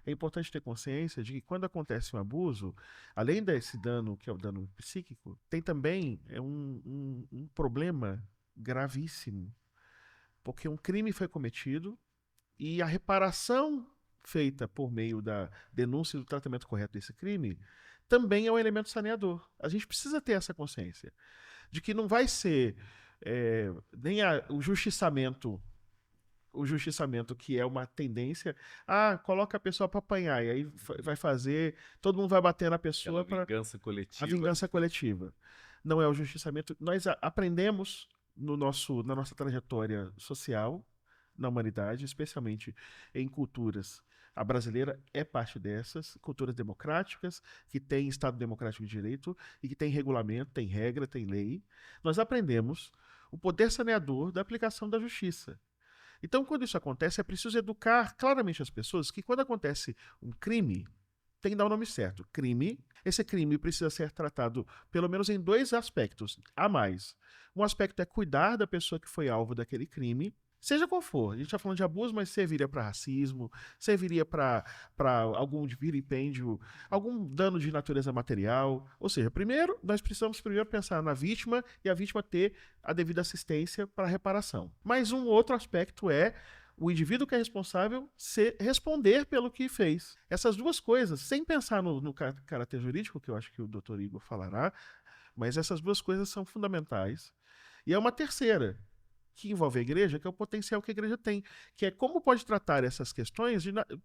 é importante ter consciência de que quando acontece um abuso, além desse dano, que é o dano psíquico, tem também um problema gravíssimo, porque um crime foi cometido e a reparação feita por meio da denúncia do tratamento correto desse crime também é um elemento saneador. A gente precisa ter essa consciência de que não vai ser nem o justiçamento que é uma tendência, coloca a pessoa para apanhar, e aí vai fazer, todo mundo vai bater na Aquela pessoa para vingança a coletiva. vingança coletiva. Não é o justiçamento. Nós aprendemos na nossa trajetória social, na humanidade, especialmente em culturas. A brasileira é parte dessas, culturas democráticas, que tem Estado Democrático de Direito e que tem regulamento, tem regra, tem lei. Nós aprendemos o poder saneador da aplicação da justiça. Então, quando isso acontece, é preciso educar claramente as pessoas que quando acontece um crime, tem que dar o nome certo. Crime. Esse crime precisa ser tratado pelo menos em dois aspectos a mais. Um aspecto é cuidar da pessoa que foi alvo daquele crime, seja qual for. A gente está falando de abuso, mas serviria para racismo, serviria para algum vilipêndio, algum dano de natureza material. Ou seja, primeiro, nós precisamos primeiro pensar na vítima e a vítima ter a devida assistência para a reparação. Mas um outro aspecto é o indivíduo que é responsável responder pelo que fez. Essas duas coisas, sem pensar no caráter jurídico, que eu acho que o doutor Igor falará, mas essas duas coisas são fundamentais. E é uma terceira, que envolve a igreja, que é o potencial que a igreja tem, que é como pode tratar essas questões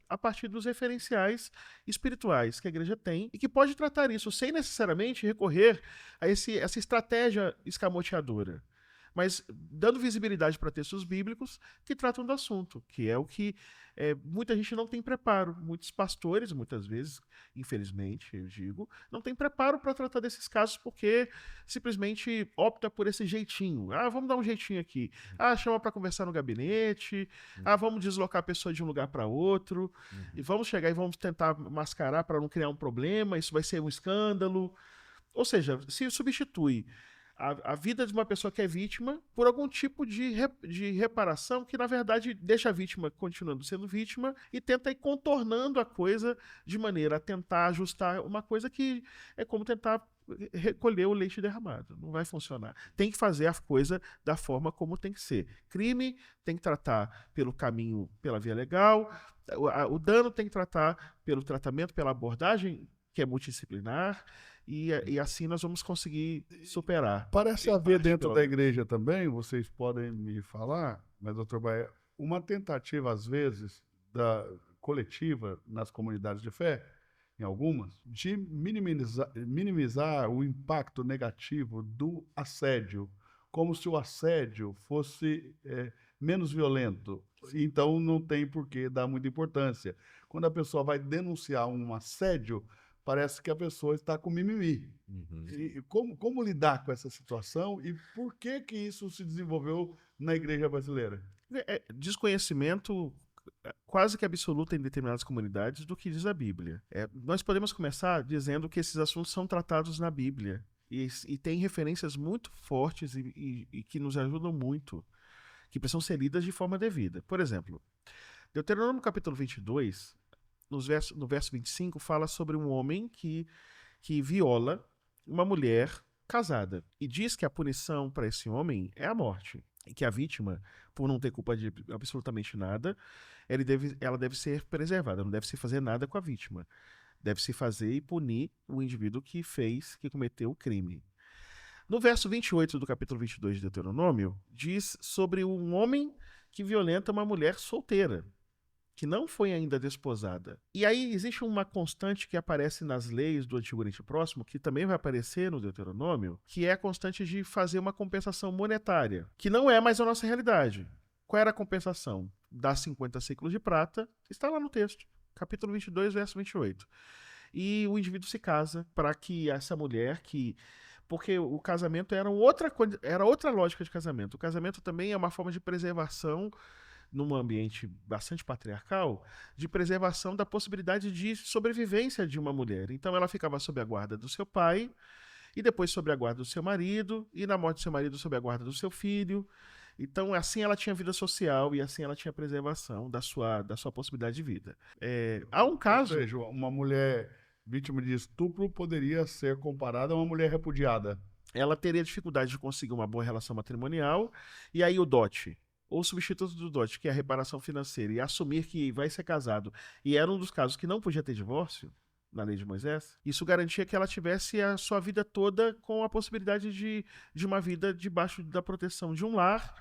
a partir dos referenciais espirituais que a igreja tem e que pode tratar isso sem necessariamente recorrer a essa estratégia escamoteadora, mas dando visibilidade para textos bíblicos que tratam do assunto, que é o que muita gente não tem preparo. Muitos pastores, muitas vezes, infelizmente, eu digo, não tem preparo para tratar desses casos porque simplesmente opta por esse jeitinho. Vamos dar um jeitinho aqui. Chama para conversar no gabinete. Vamos deslocar a pessoa de um lugar para outro. E vamos chegar e vamos tentar mascarar para não criar um problema. Isso vai ser um escândalo. Ou seja, se substitui a vida de uma pessoa que é vítima por algum tipo de reparação que, na verdade, deixa a vítima continuando sendo vítima e tenta ir contornando a coisa de maneira a tentar ajustar uma coisa que é como tentar recolher o leite derramado. Não vai funcionar. Tem que fazer a coisa da forma como tem que ser. Crime tem que tratar pelo caminho, pela via legal. O dano tem que tratar pelo tratamento, pela abordagem, que é multidisciplinar. E assim nós vamos conseguir superar. Parece haver dentro da igreja também, vocês podem me falar, mas, doutor Baia, uma tentativa, às vezes, coletiva nas comunidades de fé, em algumas, de minimizar o impacto negativo do assédio, como se o assédio fosse menos violento. Então, não tem por que dar muita importância. Quando a pessoa vai denunciar um assédio, parece que a pessoa está com mimimi. E como lidar com essa situação e por que isso se desenvolveu na igreja brasileira? Desconhecimento quase que absoluto em determinadas comunidades do que diz a Bíblia. Nós podemos começar dizendo que esses assuntos são tratados na Bíblia e tem referências muito fortes e que nos ajudam muito, que precisam ser lidas de forma devida. Por exemplo, Deuteronômio capítulo 22, no verso 25, fala sobre um homem que viola uma mulher casada. E diz que a punição para esse homem é a morte. E que a vítima, por não ter culpa de absolutamente nada, ela deve ser preservada. Não deve se fazer nada com a vítima. Deve se fazer e punir o indivíduo que cometeu o crime. No verso 28 do capítulo 22 de Deuteronômio, diz sobre um homem que violenta uma mulher solteira, que não foi ainda desposada. E aí existe uma constante que aparece nas leis do Antigo Oriente Próximo, que também vai aparecer no Deuteronômio, que é a constante de fazer uma compensação monetária, que não é mais a nossa realidade. Qual era a compensação? Dar 50 ciclos de prata, está lá no texto, capítulo 22, verso 28. E o indivíduo se casa para que essa mulher porque o casamento era outra lógica de casamento. O casamento também é uma forma de preservação num ambiente bastante patriarcal, de preservação da possibilidade de sobrevivência de uma mulher. Então ela ficava sob a guarda do seu pai, e depois sob a guarda do seu marido, e na morte do seu marido sob a guarda do seu filho. Então, assim ela tinha vida social e assim ela tinha preservação da sua possibilidade de vida. Há um Ou caso, seja, uma mulher vítima de estupro poderia ser comparada a uma mulher repudiada. ela teria dificuldade de conseguir uma boa relação matrimonial, e aí o dote, ou substituto do dote, que é a reparação financeira, e assumir que vai ser casado, e era um dos casos que não podia ter divórcio, na lei de Moisés, isso garantia que ela tivesse a sua vida toda com a possibilidade de uma vida debaixo da proteção de um lar.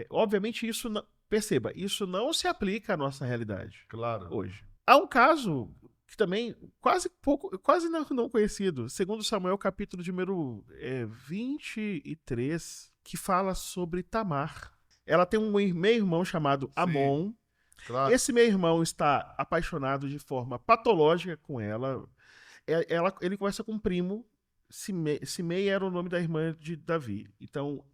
Obviamente, isso, perceba, isso não se aplica à nossa realidade Claro. hoje. Há um caso que também quase não conhecido, segundo Samuel, capítulo de número 23, que fala sobre Tamar. Ela tem um meio-irmão chamado Amon. Claro. Esse meio-irmão está apaixonado de forma patológica com ela. Ele conversa com um primo. Simei era o nome da irmã de Davi. Então,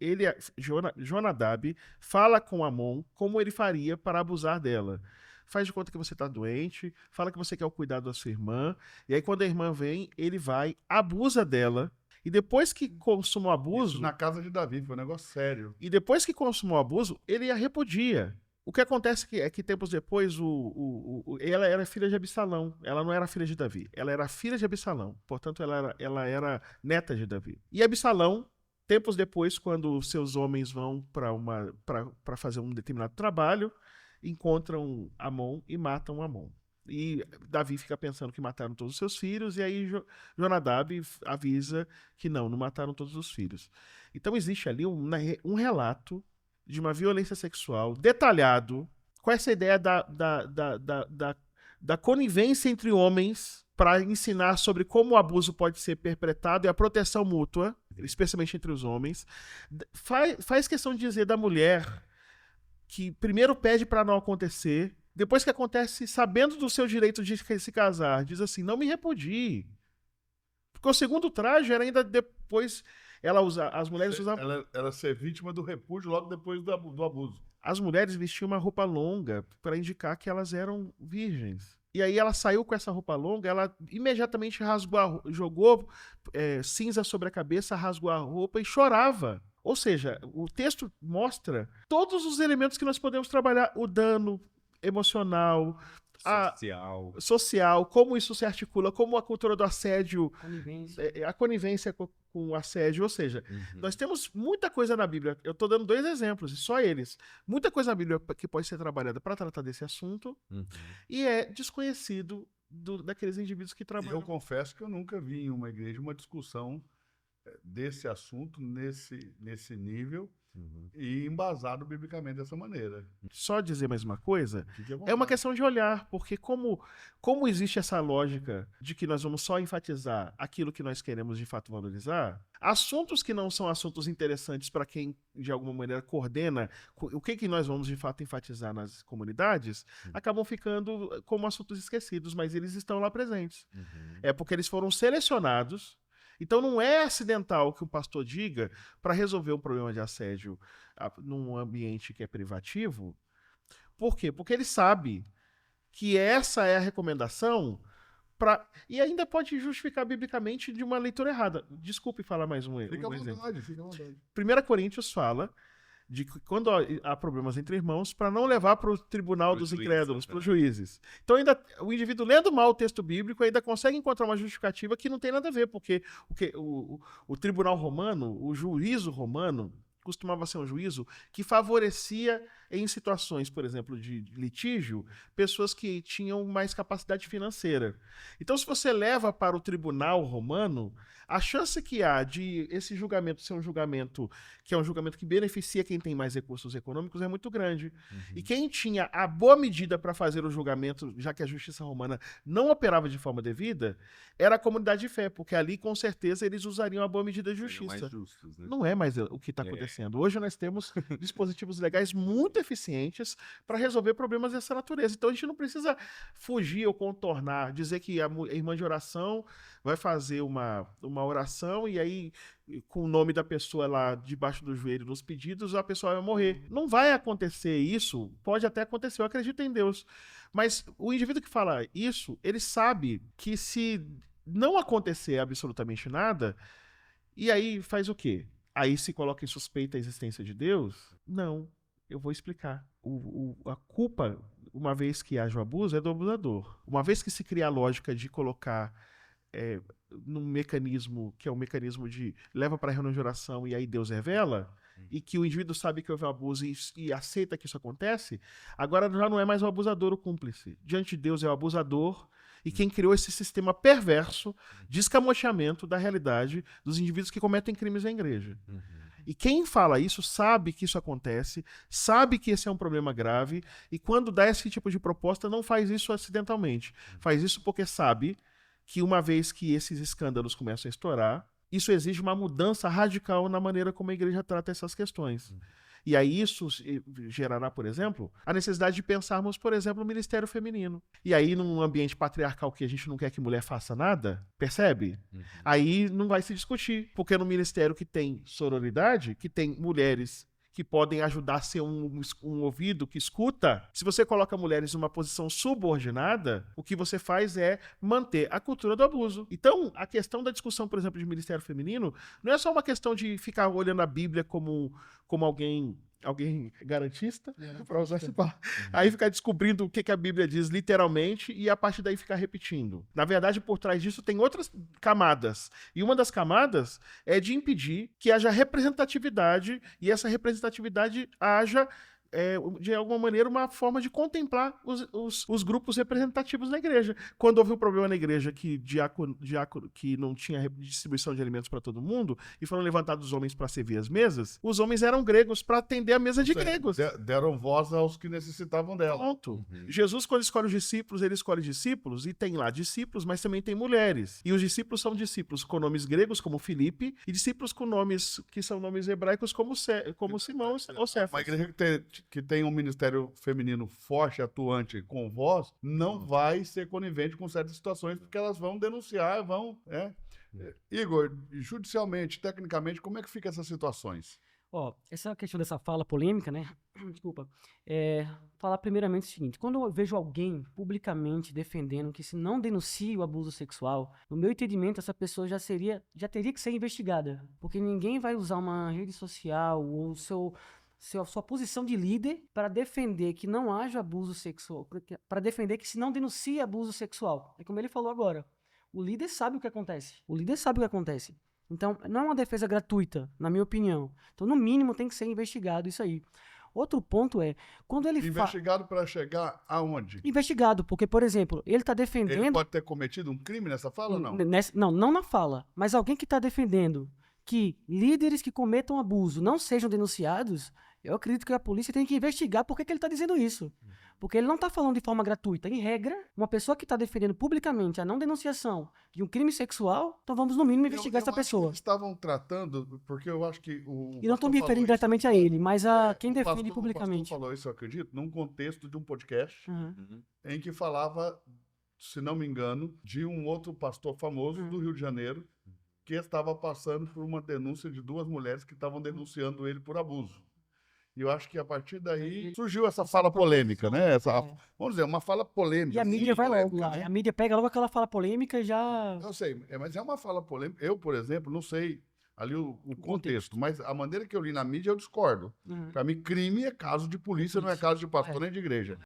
Jonadab, fala com Amon como ele faria para abusar dela. Faz de conta que você está doente, fala que você quer o cuidado da sua irmã, e aí quando a irmã vem, ele vai, abusa dela, e depois que consuma o abuso... Isso na casa de Davi, foi um negócio sério. E depois que consuma o abuso, ele a repudia. O que acontece é que tempos depois ela era filha de Absalão. Ela não era filha de Davi. Ela era filha de Absalão. Portanto, ela era neta de Davi. E Absalão, tempos depois, quando seus homens vão para fazer um determinado trabalho, encontram Amon e matam Amon. E Davi fica pensando que mataram todos os seus filhos, e aí Jonadab avisa que não mataram todos os filhos. Então existe ali um relato de uma violência sexual detalhado, com essa ideia da conivência entre homens para ensinar sobre como o abuso pode ser perpetrado e a proteção mútua, especialmente entre os homens. Faz questão de dizer da mulher que primeiro pede para não acontecer, depois que acontece, sabendo do seu direito de se casar, diz assim, não me repudie. Porque o segundo traje era ainda depois... as mulheres usavam... Ela ser vítima do repúdio logo depois do abuso. As mulheres vestiam uma roupa longa para indicar que elas eram virgens. E aí ela saiu com essa roupa longa, ela imediatamente jogou cinza sobre a cabeça, rasgou a roupa e chorava. Ou seja, o texto mostra todos os elementos que nós podemos trabalhar. O dano emocional, social, como isso se articula, como a cultura do assédio, a conivência com o assédio. Ou seja, nós temos muita coisa na Bíblia. Eu estou dando 2 exemplos, e só eles. Muita coisa na Bíblia que pode ser trabalhada para tratar desse assunto, e é desconhecido daqueles indivíduos que trabalham. Eu confesso que eu nunca vi em uma igreja uma discussão desse assunto, nesse nível, e embasado biblicamente dessa maneira. Só dizer mais uma coisa, é uma questão de olhar, porque como existe essa lógica de que nós vamos só enfatizar aquilo que nós queremos de fato valorizar, assuntos que não são assuntos interessantes para quem de alguma maneira coordena o que nós vamos de fato enfatizar nas comunidades, acabam ficando como assuntos esquecidos, mas eles estão lá presentes. É porque eles foram selecionados. Então não é acidental que o pastor diga para resolver um problema de assédio num ambiente que é privativo. Por quê? Porque ele sabe que essa é a recomendação e ainda pode justificar biblicamente de uma leitura errada. Desculpe falar mais um exemplo. Fica à vontade. 1 Coríntios fala de que quando há problemas entre irmãos, para não levar para o tribunal dos incrédulos, para os juízes. Então, ainda o indivíduo lendo mal o texto bíblico ainda consegue encontrar uma justificativa que não tem nada a ver, porque o tribunal romano, o juízo romano, costumava ser um juízo que favorecia em situações, por exemplo, de litígio, pessoas que tinham mais capacidade financeira. Então, se você leva para o tribunal romano, a chance que há de esse julgamento ser um julgamento que é um julgamento que beneficia quem tem mais recursos econômicos é muito grande. E quem tinha a boa medida para fazer o julgamento, já que a justiça romana não operava de forma devida, era a comunidade de fé, porque ali, com certeza, eles usariam a boa medida de justiça. Mais justos, né? Não é mais o que está acontecendo. Hoje nós temos dispositivos legais muito eficientes para resolver problemas dessa natureza. Então a gente não precisa fugir ou contornar, dizer que a irmã de oração vai fazer uma oração e aí, com o nome da pessoa lá debaixo do joelho nos pedidos, a pessoa vai morrer. Não vai acontecer isso, pode até acontecer, eu acredito em Deus. Mas o indivíduo que fala isso, ele sabe que se não acontecer absolutamente nada, e aí faz o quê? Aí se coloca em suspeita a existência de Deus? Não, eu vou explicar. A culpa, uma vez que haja o abuso, é do abusador. Uma vez que se cria a lógica de colocar num mecanismo que é um mecanismo de leva para a reunião de oração e aí Deus revela, e que o indivíduo sabe que houve um abuso e aceita que isso acontece, agora já não é mais o abusador o cúmplice. Diante de Deus é o abusador e quem criou esse sistema perverso de escamoteamento da realidade dos indivíduos que cometem crimes na igreja. E quem fala isso sabe que isso acontece, sabe que esse é um problema grave, e quando dá esse tipo de proposta, não faz isso acidentalmente. Faz isso porque sabe que uma vez que esses escândalos começam a estourar, isso exige uma mudança radical na maneira como a igreja trata essas questões. E aí isso gerará, por exemplo, a necessidade de pensarmos, por exemplo, o ministério feminino. E aí, num ambiente patriarcal que a gente não quer que mulher faça nada, percebe? Aí não vai se discutir, porque no ministério que tem sororidade, que tem mulheres que podem ajudar a ser um ouvido que escuta, se você coloca mulheres numa posição subordinada, o que você faz é manter a cultura do abuso. Então, a questão da discussão, por exemplo, de ministério feminino, não é só uma questão de ficar olhando a Bíblia como alguém garantista, para usar esse papo. Aí ficar descobrindo o que a Bíblia diz literalmente e a partir daí ficar repetindo. Na verdade, por trás disso tem outras camadas. E uma das camadas é de impedir que haja representatividade e essa representatividade haja de alguma maneira, uma forma de contemplar os grupos representativos na igreja. Quando houve um problema na igreja que que não tinha distribuição de alimentos para todo mundo, e foram levantados os homens para servir as mesas, os homens eram gregos para atender a mesa de gregos. Deram voz aos que necessitavam dela. Ponto. Jesus, quando escolhe os discípulos, ele escolhe discípulos, e tem lá discípulos, mas também tem mulheres. E os discípulos são discípulos com nomes gregos, como Filipe, e discípulos com nomes que são nomes hebraicos, como Simão ou Cefas. Uma igreja que tem um ministério feminino forte, atuante, com voz, não vai ser conivente com certas situações, porque elas vão denunciar, Igor, judicialmente, tecnicamente, como é que fica essas situações? Essa questão dessa fala polêmica, né? Desculpa. Falar primeiramente o seguinte: quando eu vejo alguém publicamente defendendo que se não denuncia o abuso sexual, no meu entendimento, essa pessoa já teria que ser investigada. Porque ninguém vai usar uma rede social ou sua posição de líder para defender que não haja abuso sexual, para defender que se não denuncia abuso sexual. É como ele falou agora. O líder sabe o que acontece. Então, não é uma defesa gratuita, na minha opinião. Então, no mínimo, tem que ser investigado isso aí. Outro ponto é, quando ele investigado para chegar aonde? Investigado, porque, por exemplo, ele está defendendo... Ele pode ter cometido um crime nessa fala ou não? Não na fala, mas alguém que está defendendo que líderes que cometam abuso não sejam denunciados, eu acredito que a polícia tem que investigar por que ele está dizendo isso. Porque ele não está falando de forma gratuita. Em regra, uma pessoa que está defendendo publicamente a não denunciação de um crime sexual, então vamos, no mínimo, investigar essa pessoa. Eles estavam tratando, porque eu acho que E não estou me referindo diretamente a ele, mas a quem defende publicamente. O pastor falou isso, eu acredito, num contexto de um podcast em que falava, se não me engano, de um outro pastor famoso do Rio de Janeiro, que estava passando por uma denúncia de 2 mulheres que estavam denunciando ele por abuso. E eu acho que a partir daí surgiu essa fala polêmica, né? Vamos dizer, uma fala polêmica. E a mídia vai logo lá. Né? A mídia pega logo aquela fala polêmica e já... Eu sei, mas é uma fala polêmica. Eu, por exemplo, não sei ali o contexto, mas a maneira que eu li na mídia eu discordo. Para mim, crime é caso de polícia, não é caso de pastor nem de igreja.